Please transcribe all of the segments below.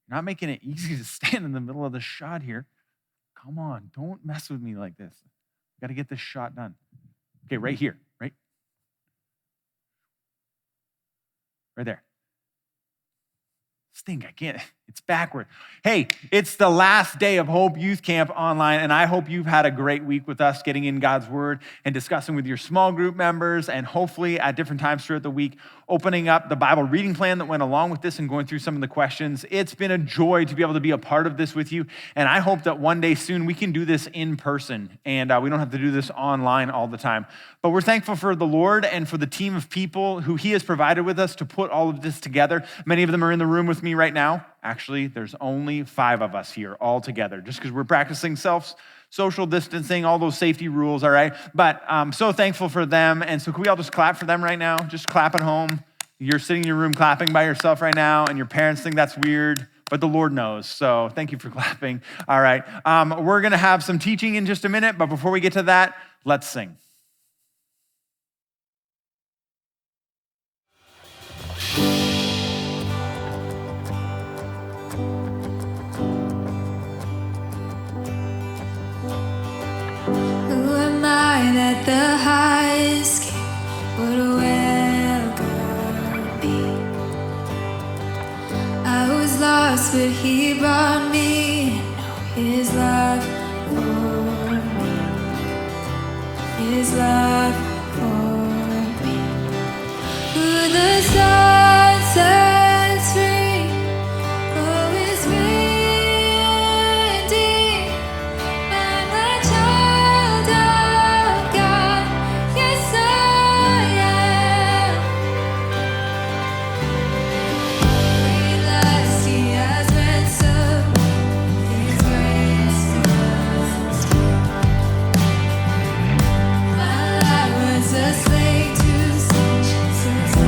You're not making it easy to stand in the middle of the shot here. Come on, don't mess with me like this. Got to get this shot done. Okay, right here, right there. Stink, I can't, it's backward. Hey, it's the last day of Hope Youth Camp online, and I hope you've had a great week with us getting in God's Word and discussing with your small group members, and hopefully at different times throughout the week, opening up the Bible reading plan that went along with this and going through some of the questions. It's been a joy to be able to be a part of this with you, and I hope that one day soon we can do this in person, and we don't have to do this online all the time. But we're thankful for the Lord and for the team of people who He has provided with us to put all of this together. Many of them are in the room with me right now. Actually, there's only 5 of us here all together, just because we're practicing social distancing, all those safety rules, all right? But I'm so thankful for them. And so can we all just clap for them right now? Just clap at home. You're sitting in your room clapping by yourself right now, and your parents think that's weird, but the Lord knows. So thank you for clapping. All right. We're going to have some teaching in just a minute, but before we get to that, let's sing. That the highest king would welcome me. I was lost, but He brought me. His love for me. His love for me. Who the sun sets free, oh, is free indeed. I'm a child of God, yes I am. At last He has ransomed, His grace does speak. My life was a slave to sin, since I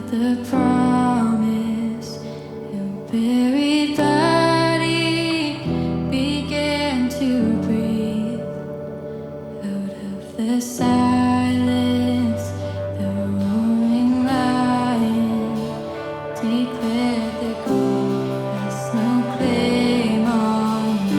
the promise. Your buried body began to breathe out of the silence. The roaring lion declared the grave has no claim on me.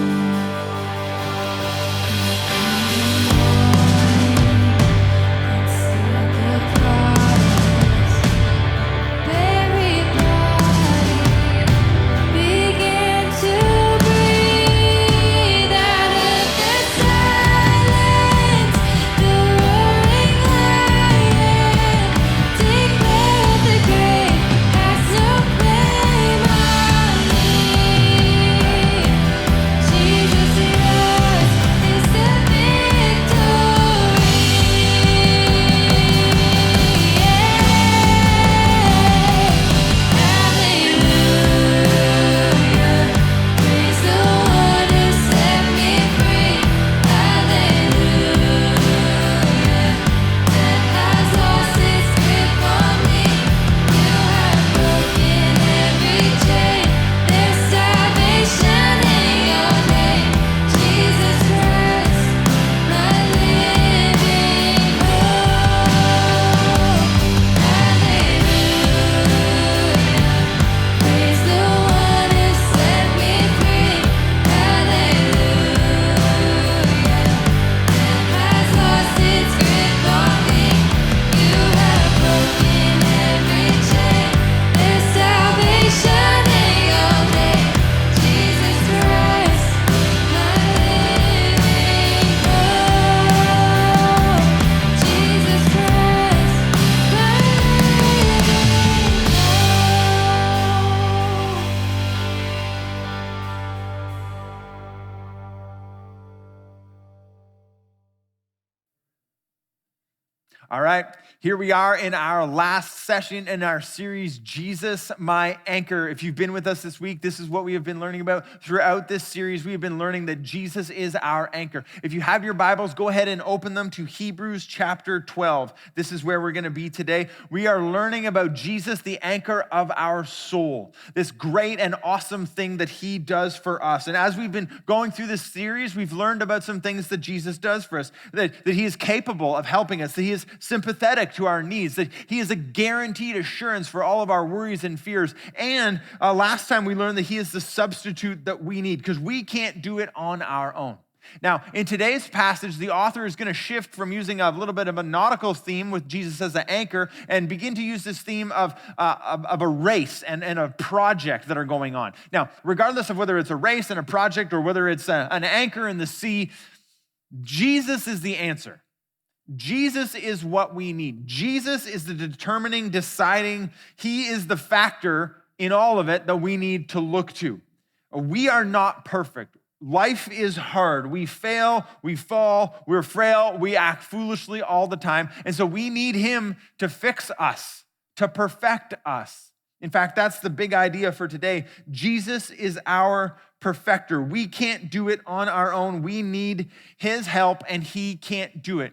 All right, here we are in our last session in our series, Jesus, My Anchor. If you've been with us this week, this is what we have been learning about. Throughout this series, we have been learning that Jesus is our anchor. If you have your Bibles, go ahead and open them to Hebrews chapter 12. This is where we're going to be today. We are learning about Jesus, the anchor of our soul, this great and awesome thing that he does for us. And as we've been going through this series, we've learned about some things that Jesus does for us, that he is capable of helping us, that he is sympathetic to our needs, that he is a guaranteed assurance for all of our worries and fears. And last time we learned that he is the substitute that we need because we can't do it on our own. Now, in today's passage, the author is going to shift from using a little bit of a nautical theme with Jesus as an anchor and begin to use this theme of a race and a project that are going on. Now, regardless of whether it's a race and a project or whether it's an anchor in the sea, Jesus is the answer. Jesus is what we need. Jesus is the determining, deciding, he is the factor in all of it that we need to look to. We are not perfect. Life is hard. We fail, we fall, we're frail, we act foolishly all the time. And so we need him to fix us, to perfect us. In fact, that's the big idea for today. Jesus is our perfecter. We can't do it on our own. We need his help, and he can't do it.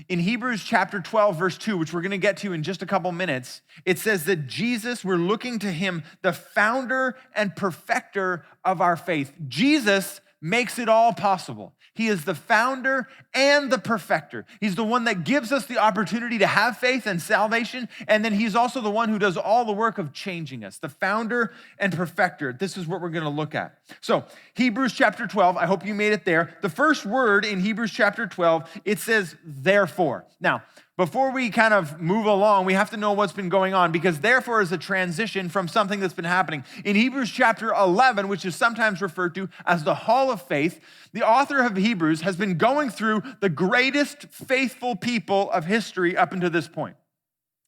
In Hebrews chapter 12, verse 2, which we're going to get to in just a couple minutes, it says that Jesus, we're looking to him, the founder and perfecter of our faith. Jesus makes it all possible. He is the founder and the perfecter. He's the one that gives us the opportunity to have faith and salvation, and then he's also the one who does all the work of changing us, the founder and perfecter. This is what we're going to look at. So, Hebrews chapter 12, I hope you made it there. The first word in Hebrews chapter 12, it says, therefore. Now, before we kind of move along, we have to know what's been going on because therefore is a transition from something that's been happening. In Hebrews chapter 11, which is sometimes referred to as the Hall of Faith, the author of Hebrews has been going through the greatest faithful people of history up until this point.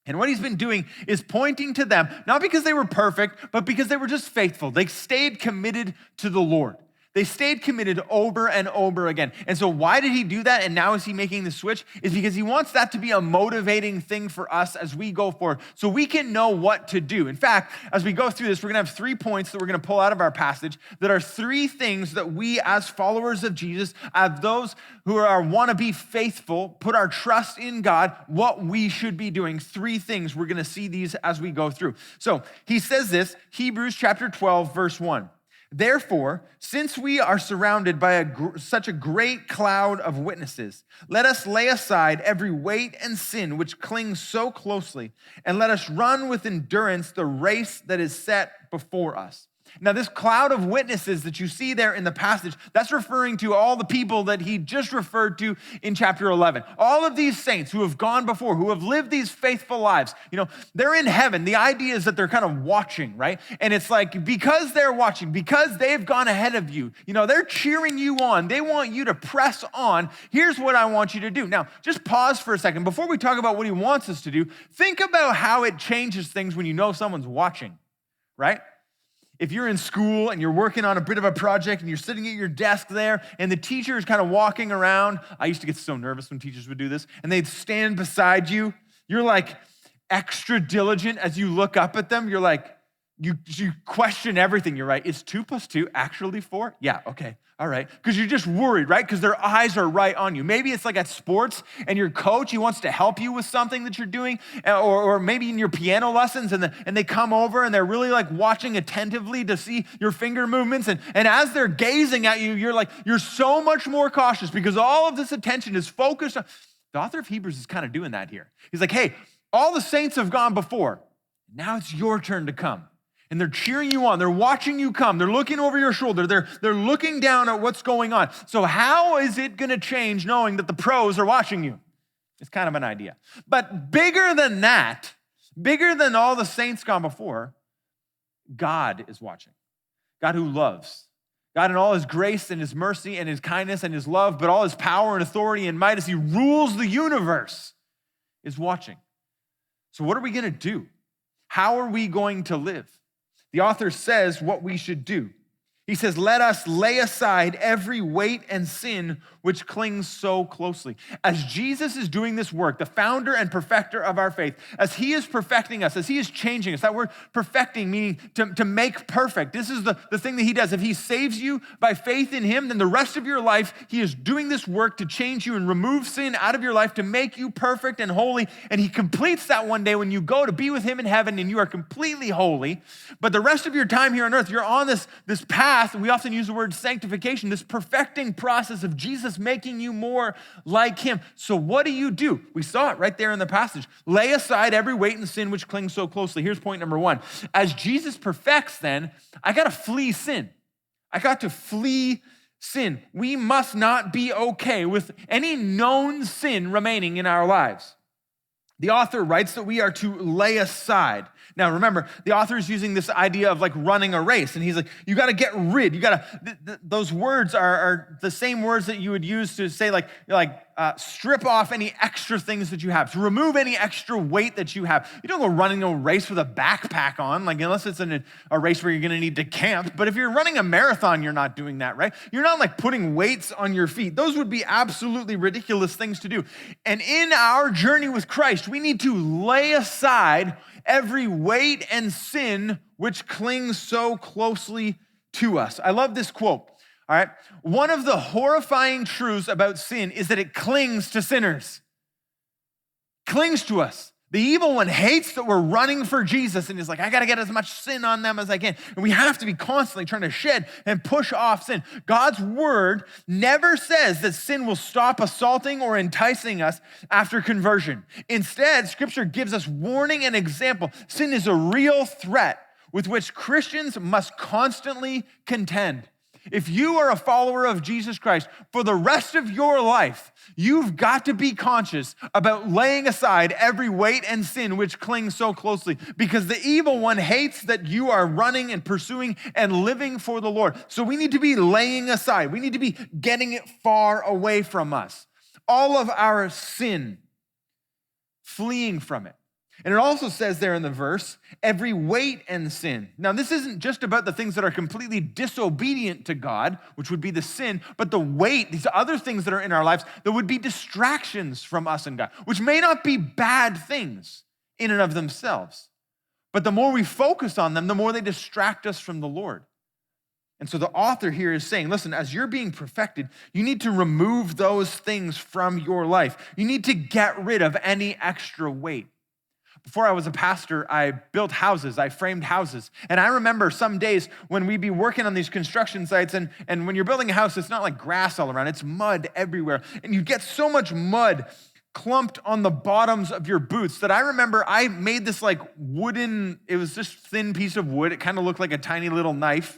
And what he's been doing is pointing to them, not because they were perfect, but because they were just faithful. They stayed committed to the Lord. They stayed committed over and over again. And so why did he do that? And now is he making the switch? Is because he wants that to be a motivating thing for us as we go forward so we can know what to do. In fact, as we go through this, we're going to have 3 points that we're going to pull out of our passage that are 3 things that we as followers of Jesus, as those who want to be faithful, put our trust in God, what we should be doing. 3 things. We're going to see these as we go through. So he says this, Hebrews chapter 12, verse 1. Therefore, since we are surrounded by such a great cloud of witnesses, let us lay aside every weight and sin which clings so closely, and let us run with endurance the race that is set before us. Now, this cloud of witnesses that you see there in the passage, that's referring to all the people that he just referred to in chapter 11. All of these saints who have gone before, who have lived these faithful lives, they're in heaven. The idea is that they're kind of watching, right? And it's like, because they're watching, because they've gone ahead of you, they're cheering you on. They want you to press on. Here's what I want you to do. Now, just pause for a second. Before we talk about what he wants us to do, think about how it changes things when you know someone's watching, right? If you're in school and you're working on a bit of a project and you're sitting at your desk there and the teacher is kind of walking around, I used to get so nervous when teachers would do this, and they'd stand beside you. You're like extra diligent as you look up at them. You're like, you question everything. You're right. Is 2 + 2 actually 4? Yeah, okay. All right. Because you're just worried, right? Because their eyes are right on you. Maybe it's like at sports and your coach, he wants to help you with something that you're doing, or maybe in your piano lessons and they come over and they're really like watching attentively to see your finger movements. And as they're gazing at you, you're so much more cautious because all of this attention is focused on. The author of Hebrews is kind of doing that here. He's like, hey, all the saints have gone before. Now it's your turn to come. And they're cheering you on. They're watching you come. They're looking over your shoulder. They're looking down at what's going on. So how is it going to change knowing that the pros are watching you? It's kind of an idea. But bigger than that, bigger than all the saints gone before, God is watching. God who loves. God in all his grace and his mercy and his kindness and his love, but all his power and authority and might as he rules the universe is watching. So what are we going to do? How are we going to live? The author says what we should do. He says, let us lay aside every weight and sin which clings so closely. As Jesus is doing this work, the founder and perfecter of our faith, as he is perfecting us, as he is changing us, that word perfecting meaning to make perfect. This is the thing that he does. If he saves you by faith in him, then the rest of your life, he is doing this work to change you and remove sin out of your life to make you perfect and holy. And he completes that one day when you go to be with him in heaven and you are completely holy. But the rest of your time here on earth, you're on this path. And we often use the word sanctification, this perfecting process of Jesus making you more like him. So what do? We saw it right there in the passage. Lay aside every weight and sin which clings so closely. Here's point number 1. As Jesus perfects then, I got to flee sin. I got to flee sin. We must not be okay with any known sin remaining in our lives. The author writes that we are to lay aside. Now, remember, the author is using this idea of like running a race. And he's like, you got to get rid. Those words are the same words that you would use to say strip off any extra things that you have, to remove any extra weight that you have. You don't go running a race with a backpack on, unless it's a race where you're going to need to camp. But if you're running a marathon, you're not doing that, right? You're not like putting weights on your feet. Those would be absolutely ridiculous things to do. And in our journey with Christ, we need to lay aside every weight and sin which clings so closely to us. I love this quote. All right. One of the horrifying truths about sin is that it clings to sinners. Clings to us. The evil one hates that we're running for Jesus and is like, I got to get as much sin on them as I can. And we have to be constantly trying to shed and push off sin. God's word never says that sin will stop assaulting or enticing us after conversion. Instead, Scripture gives us warning and example. Sin is a real threat with which Christians must constantly contend. If you are a follower of Jesus Christ, for the rest of your life, you've got to be conscious about laying aside every weight and sin which clings so closely, because the evil one hates that you are running and pursuing and living for the Lord. So we need to be laying aside. We need to be getting it far away from us. All of our sin, fleeing from it. And it also says there in the verse, every weight and sin. Now, this isn't just about the things that are completely disobedient to God, which would be the sin, but the weight, these other things that are in our lives that would be distractions from us and God, which may not be bad things in and of themselves. But the more we focus on them, the more they distract us from the Lord. And so the author here is saying, listen, as you're being perfected, you need to remove those things from your life. You need to get rid of any extra weight. Before I was a pastor, I built houses, I framed houses. And I remember some days when we'd be working on these construction sites, and when you're building a house, it's not like grass all around, it's mud everywhere. And you get so much mud clumped on the bottoms of your boots that I remember I made this like wooden, it was just thin piece of wood. It kind of looked like a tiny little knife,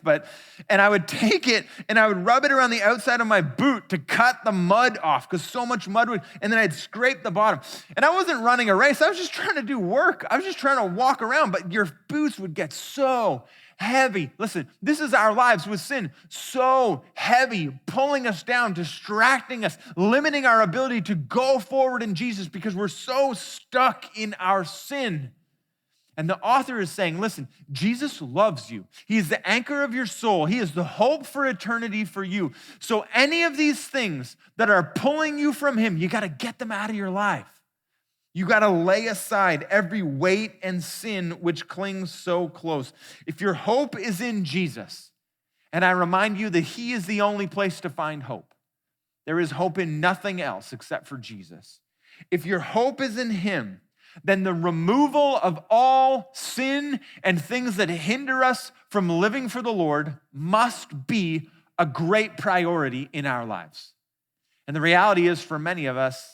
and I would take it and I would rub it around the outside of my boot to cut the mud off because so much mud would, and then I'd scrape the bottom. And I wasn't running a race. I was just trying to do work. I was just trying to walk around, but your boots would get so heavy. Listen, this is our lives with sin. So heavy, pulling us down, distracting us, limiting our ability to go forward in Jesus because we're so stuck in our sin. And the author is saying, listen, Jesus loves you. He is the anchor of your soul. He is the hope for eternity for you. So any of these things that are pulling you from him, you got to get them out of your life. You got to lay aside every weight and sin which clings so close. If your hope is in Jesus, and I remind you that he is the only place to find hope. There is hope in nothing else except for Jesus. If your hope is in him, then the removal of all sin and things that hinder us from living for the Lord must be a great priority in our lives. And the reality is, for many of us,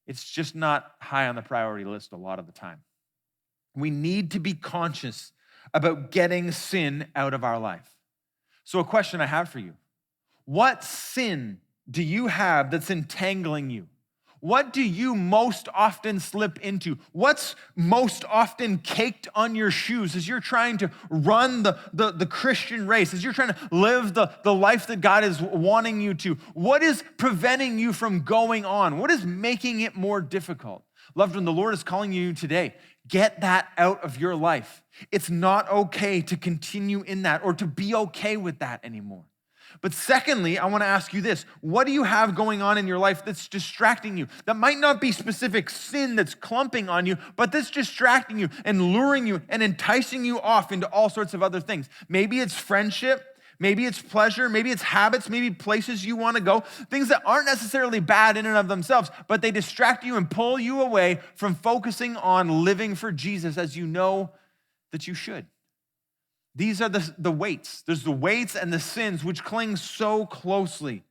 it's just not high on the priority list a lot of the time. We need to be conscious about getting sin out of our life. So a question I have for you: what sin do you have that's entangling you? What do you most often slip into? What's most often caked on your shoes as you're trying to run the Christian race, as you're trying to live the life that God is wanting you to? What is preventing you from going on? What is making it more difficult? Loved one, the Lord is calling you today. Get that out of your life. It's not okay to continue in that or to be okay with that anymore. But secondly, I want to ask you this. What do you have going on in your life that's distracting you? That might not be specific sin that's clumping on you, but that's distracting you and luring you and enticing you off into all sorts of other things. Maybe it's friendship, maybe it's pleasure, maybe it's habits, maybe places you want to go, things that aren't necessarily bad in and of themselves, but they distract you and pull you away from focusing on living for Jesus as you know that you should. These are the weights. There's the weights and the sins which cling so closely.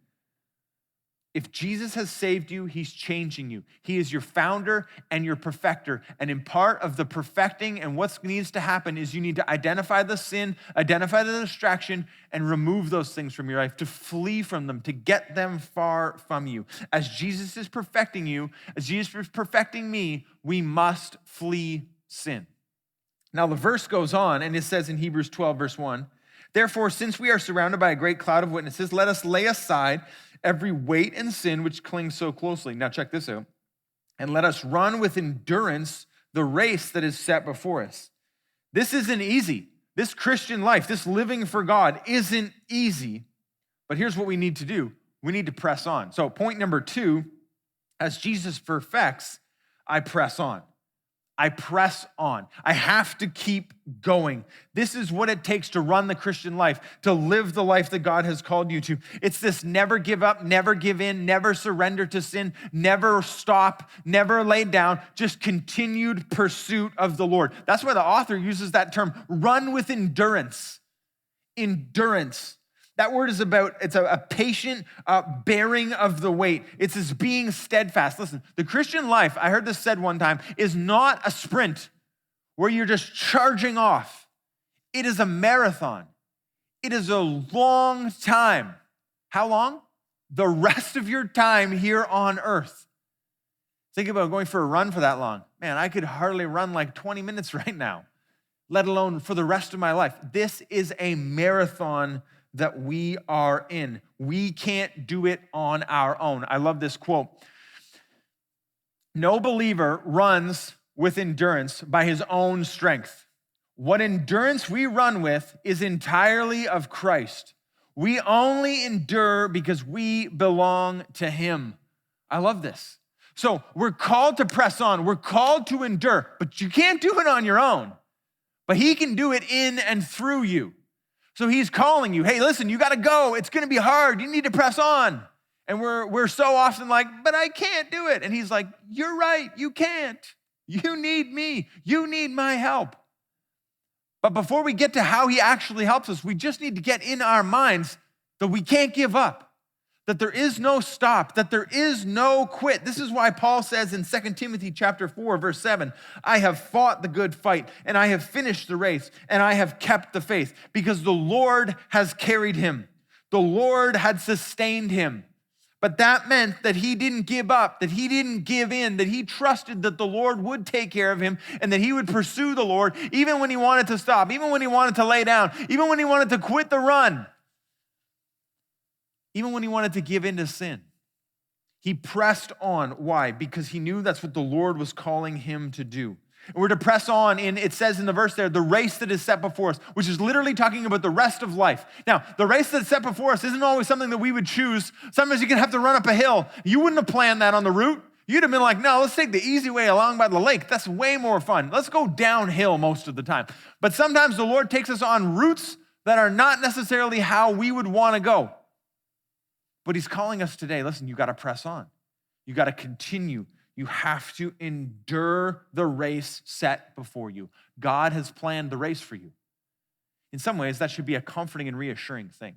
If Jesus has saved you, he's changing you. He is your founder and your perfecter. And in part of the perfecting and what needs to happen is you need to identify the sin, identify the distraction, and remove those things from your life, to flee from them, to get them far from you. As Jesus is perfecting you, as Jesus is perfecting me, we must flee sin. Now, the verse goes on, and it says in Hebrews 12, verse 1, therefore, since we are surrounded by a great cloud of witnesses, let us lay aside every weight and sin which clings so closely. Now, check this out. And let us run with endurance the race that is set before us. This isn't easy. This Christian life, this living for God isn't easy. But here's what we need to do. We need to press on. So point number 2, as Jesus perfects, I press on. I press on. I have to keep going. This is what it takes to run the Christian life, to live the life that God has called you to. It's this never give up, never give in, never surrender to sin, never stop, never lay down, just continued pursuit of the Lord. That's why the author uses that term, run with endurance. Endurance. That word is it's a patient bearing of the weight. It's as being steadfast. Listen, the Christian life, I heard this said one time, is not a sprint where you're just charging off. It is a marathon. It is a long time. How long? The rest of your time here on earth. Think about going for a run for that long. Man, I could hardly run like 20 minutes right now, let alone for the rest of my life. This is a marathon that we are in. We can't do it on our own. I love this quote. No believer runs with endurance by his own strength. What endurance we run with is entirely of Christ. We only endure because we belong to him. I love this. So we're called to press on. We're called to endure, but you can't do it on your own. But he can do it in and through you. So he's calling you, hey, listen, you got to go. It's going to be hard. You need to press on. And we're so often like, but I can't do it. And he's like, you're right. You can't. You need me. You need my help. But before we get to how he actually helps us, we just need to get in our minds that we can't give up, that there is no stop, that there is no quit. This is why Paul says in 2 Timothy chapter 4, verse 7, I have fought the good fight, and I have finished the race, and I have kept the faith, because the Lord has carried him. The Lord had sustained him. But that meant that he didn't give up, that he didn't give in, that he trusted that the Lord would take care of him and that he would pursue the Lord even when he wanted to stop, even when he wanted to lay down, even when he wanted to quit the run, even when he wanted to give in to sin. He pressed on. Why? Because he knew that's what the Lord was calling him to do. And we're to press on in, it says in the verse there, the race that is set before us, which is literally talking about the rest of life. Now, the race that's set before us isn't always something that we would choose. Sometimes you're going to have to run up a hill. You wouldn't have planned that on the route. You'd have been like, no, let's take the easy way along by the lake. That's way more fun. Let's go downhill most of the time. But sometimes the Lord takes us on routes that are not necessarily how we would want to go. But he's calling us today, listen, you got to press on. You got to continue. You have to endure the race set before you. God has planned the race for you. In some ways, that should be a comforting and reassuring thing.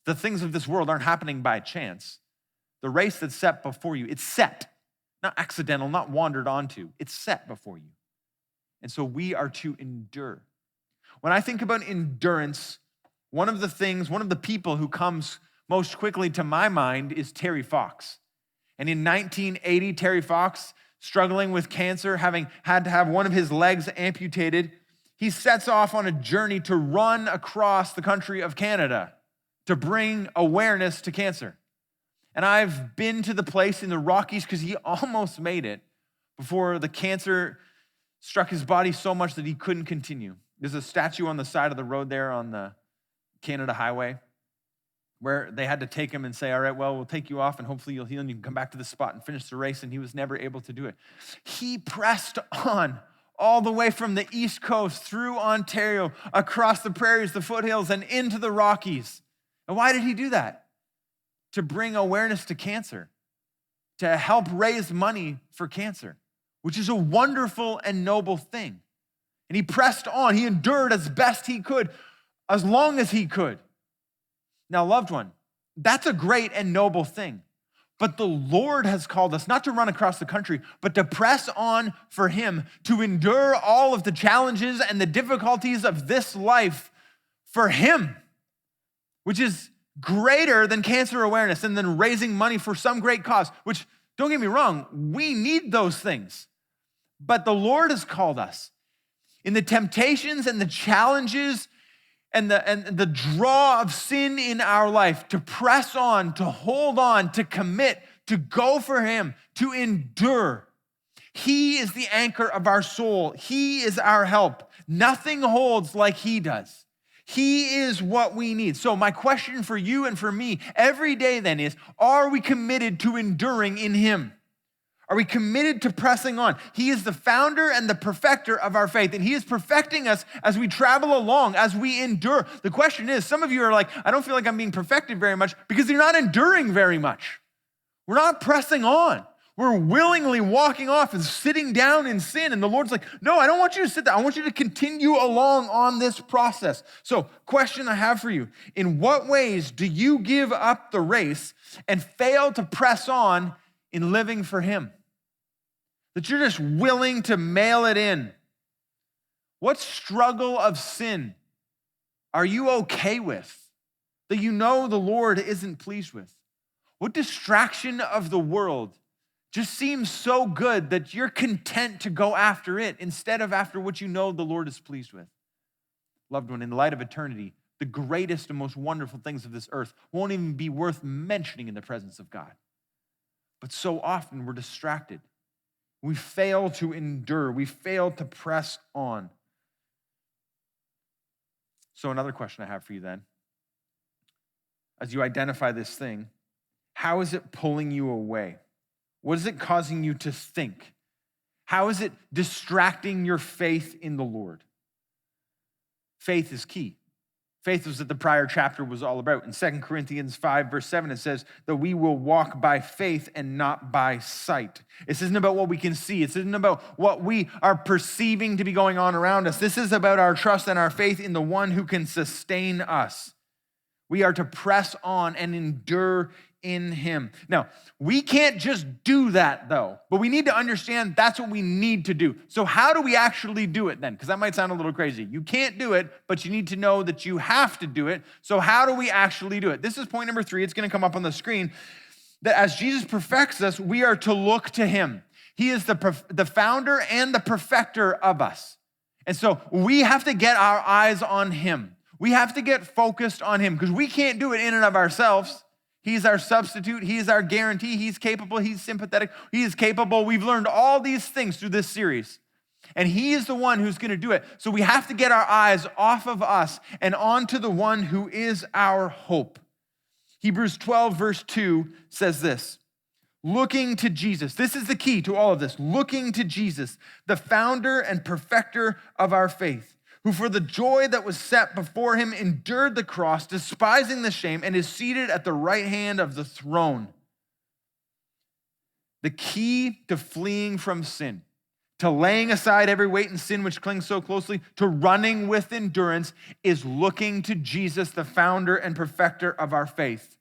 The things of this world aren't happening by chance. The race that's set before you, it's set. Not accidental, not wandered onto. It's set before you. And so we are to endure. When I think about endurance, one of the people who comes most quickly to my mind is Terry Fox. And in 1980, Terry Fox, struggling with cancer, having had to have one of his legs amputated, he sets off on a journey to run across the country of Canada to bring awareness to cancer. And I've been to the place in the Rockies because he almost made it before the cancer struck his body so much that he couldn't continue. There's a statue on the side of the road there on the Canada Highway where they had to take him and say, all right, well, we'll take you off and hopefully you'll heal and you can come back to the spot and finish the race. And he was never able to do it. He pressed on all the way from the East Coast through Ontario, across the prairies, the foothills, and into the Rockies. And why did he do that? To bring awareness to cancer, to help raise money for cancer, which is a wonderful and noble thing. And he pressed on. He endured as best he could, as long as he could. Now, loved one, that's a great and noble thing. But the Lord has called us not to run across the country, but to press on for him, to endure all of the challenges and the difficulties of this life for him, which is greater than cancer awareness and then raising money for some great cause, which, don't get me wrong, we need those things. But the Lord has called us in the temptations and the challenges and the draw of sin in our life to press on, to hold on, to commit, to go for him, to endure. He is the anchor of our soul. He is our help. Nothing holds like he does. He is what we need. So my question for you and for me every day then is, are we committed to enduring in him? Are we committed to pressing on? He is the founder and the perfecter of our faith, and he is perfecting us as we travel along, as we endure. The question is, some of you are like, I don't feel like I'm being perfected very much because you're not enduring very much. We're not pressing on. We're willingly walking off and sitting down in sin, and the Lord's like, no, I don't want you to sit there. I want you to continue along on this process. So, question I have for you, in what ways do you give up the race and fail to press on in living for him? That you're just willing to mail it in. What struggle of sin are you okay with that you know the Lord isn't pleased with? What distraction of the world just seems so good that you're content to go after it instead of after what you know the Lord is pleased with? Loved one, in light of eternity, the greatest and most wonderful things of this earth won't even be worth mentioning in the presence of God. But so often we're distracted. We fail to endure. We fail to press on. So another question I have for you then, as you identify this thing, how is it pulling you away? What is it causing you to think? How is it distracting your faith in the Lord? Faith is key. Faith was what the prior chapter was all about. In 2 Corinthians 5, verse 7, it says that we will walk by faith and not by sight. This isn't about what we can see. This isn't about what we are perceiving to be going on around us. This is about our trust and our faith in the one who can sustain us. We are to press on and endure in him. Now, we can't just do that though, but we need to understand that's what we need to do. So how do we actually do it then? Because that might sound a little crazy. You can't do it, but you need to know that you have to do it. So how do we actually do it? This is point number 3. It's going to come up on the screen. That as Jesus perfects us, we are to look to him. He is the founder and the perfecter of us. And so we have to get our eyes on him. We have to get focused on him because we can't do it in and of ourselves. He's our substitute. He is our guarantee. He's capable. He's sympathetic. He is capable. We've learned all these things through this series. And he is the one who's going to do it. So we have to get our eyes off of us and onto the one who is our hope. Hebrews 12, verse 2 says this, looking to Jesus. This is the key to all of this. Looking to Jesus, the founder and perfecter of our faith, who for the joy that was set before him endured the cross, despising the shame, and is seated at the right hand of the throne. The key to fleeing from sin, to laying aside every weight and sin which clings so closely, to running with endurance, is looking to Jesus, the founder and perfecter of our faith.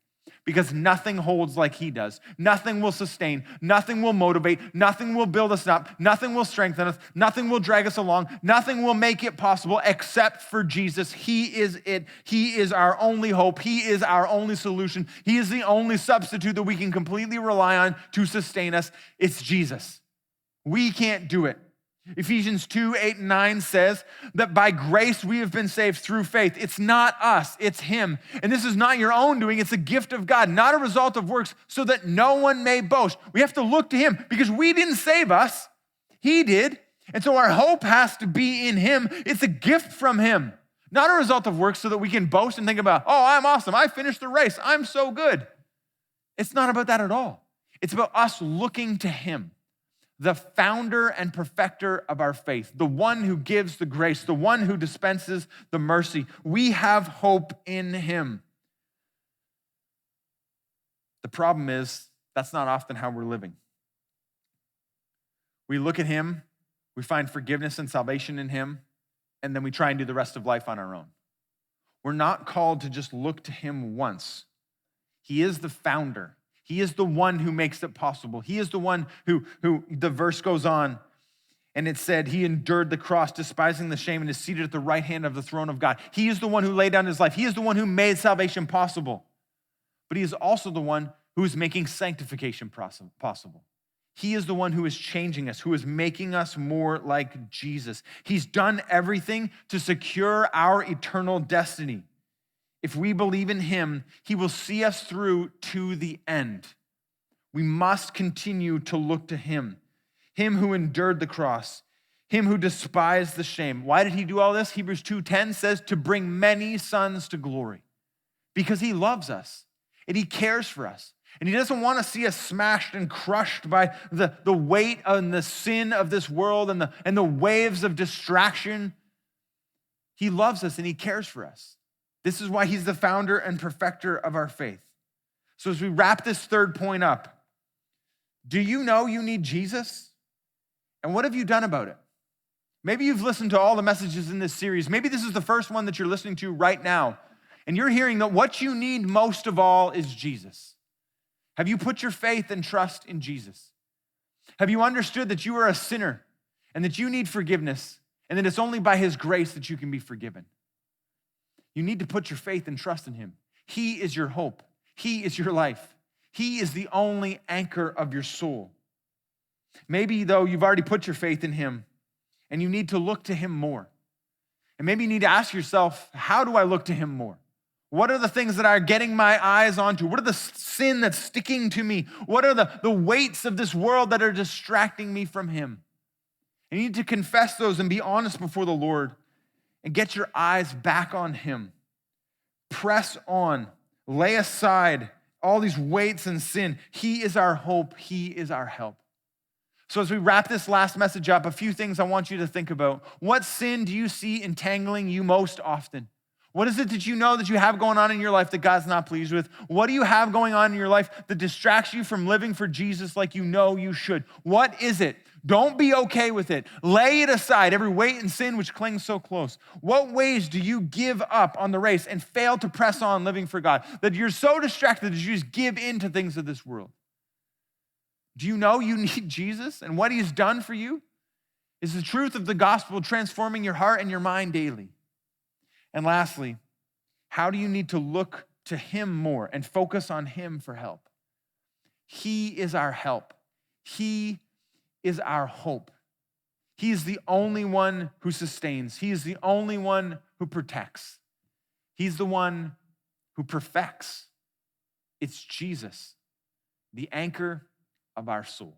Because nothing holds like he does. Nothing will sustain. Nothing will motivate. Nothing will build us up. Nothing will strengthen us. Nothing will drag us along. Nothing will make it possible except for Jesus. He is it. He is our only hope. He is our only solution. He is the only substitute that we can completely rely on to sustain us. It's Jesus. We can't do it. Ephesians 2, 8, and 9 says that by grace we have been saved through faith. It's not us, it's him. And this is not your own doing, it's a gift of God, not a result of works, so that no one may boast. We have to look to him because we didn't save us, he did. And so our hope has to be in him. It's a gift from him, not a result of works so that we can boast and think about, oh, I'm awesome, I finished the race, I'm so good. It's not about that at all. It's about us looking to him, the founder and perfecter of our faith, the one who gives the grace, the one who dispenses the mercy. We have hope in him. The problem is, that's not often how we're living. We look at him, we find forgiveness and salvation in him, and then we try and do the rest of life on our own. We're not called to just look to him once. He is the founder. He is the one who makes it possible. He is the one who the verse goes on, and it said, he endured the cross, despising the shame, and is seated at the right hand of the throne of God. He is the one who laid down his life. He is the one who made salvation possible. But he is also the one who is making sanctification possible. He is the one who is changing us, who is making us more like Jesus. He's done everything to secure our eternal destiny. If we believe in him, he will see us through to the end. We must continue to look to him who endured the cross, him who despised the shame. Why did he do all this? Hebrews 2:10 says to bring many sons to glory, because he loves us and he cares for us. And he doesn't want to see us smashed and crushed by the weight and the sin of this world and the waves of distraction. He loves us and he cares for us. This is why he's the founder and perfecter of our faith. So as we wrap this third point up, do you know you need Jesus? And what have you done about it? Maybe you've listened to all the messages in this series. Maybe this is the first one that you're listening to right now. And you're hearing that what you need most of all is Jesus. Have you put your faith and trust in Jesus? Have you understood that you are a sinner and that you need forgiveness and that it's only by his grace that you can be forgiven? You need to put your faith and trust in him. He is your hope. He is your life. He is the only anchor of your soul. Maybe, though, you've already put your faith in him and you need to look to him more. And maybe you need to ask yourself, how do I look to him more? What are the things that are getting my eyes onto? What are the sin that's sticking to me? What are the weights of this world that are distracting me from him? And you need to confess those and be honest before the Lord and get your eyes back on him. Press on. Lay aside all these weights and sin. He is our hope. He is our help. So as we wrap this last message up, a few things I want you to think about. What sin do you see entangling you most often? What is it that you know that you have going on in your life that God's not pleased with? What do you have going on in your life that distracts you from living for Jesus like you know you should? What is it? Don't be okay with it. Lay it aside, every weight and sin which clings so close. What ways do you give up on the race and fail to press on living for God? That you're so distracted that you just give in to things of this world. Do you know you need Jesus and what he's done for you? Is the truth of the gospel transforming your heart and your mind daily? And lastly, how do you need to look to him more and focus on him for help? He is our help. He is our hope. He is the only one who sustains. He is the only one who protects. He's the one who perfects. It's Jesus, the anchor of our soul.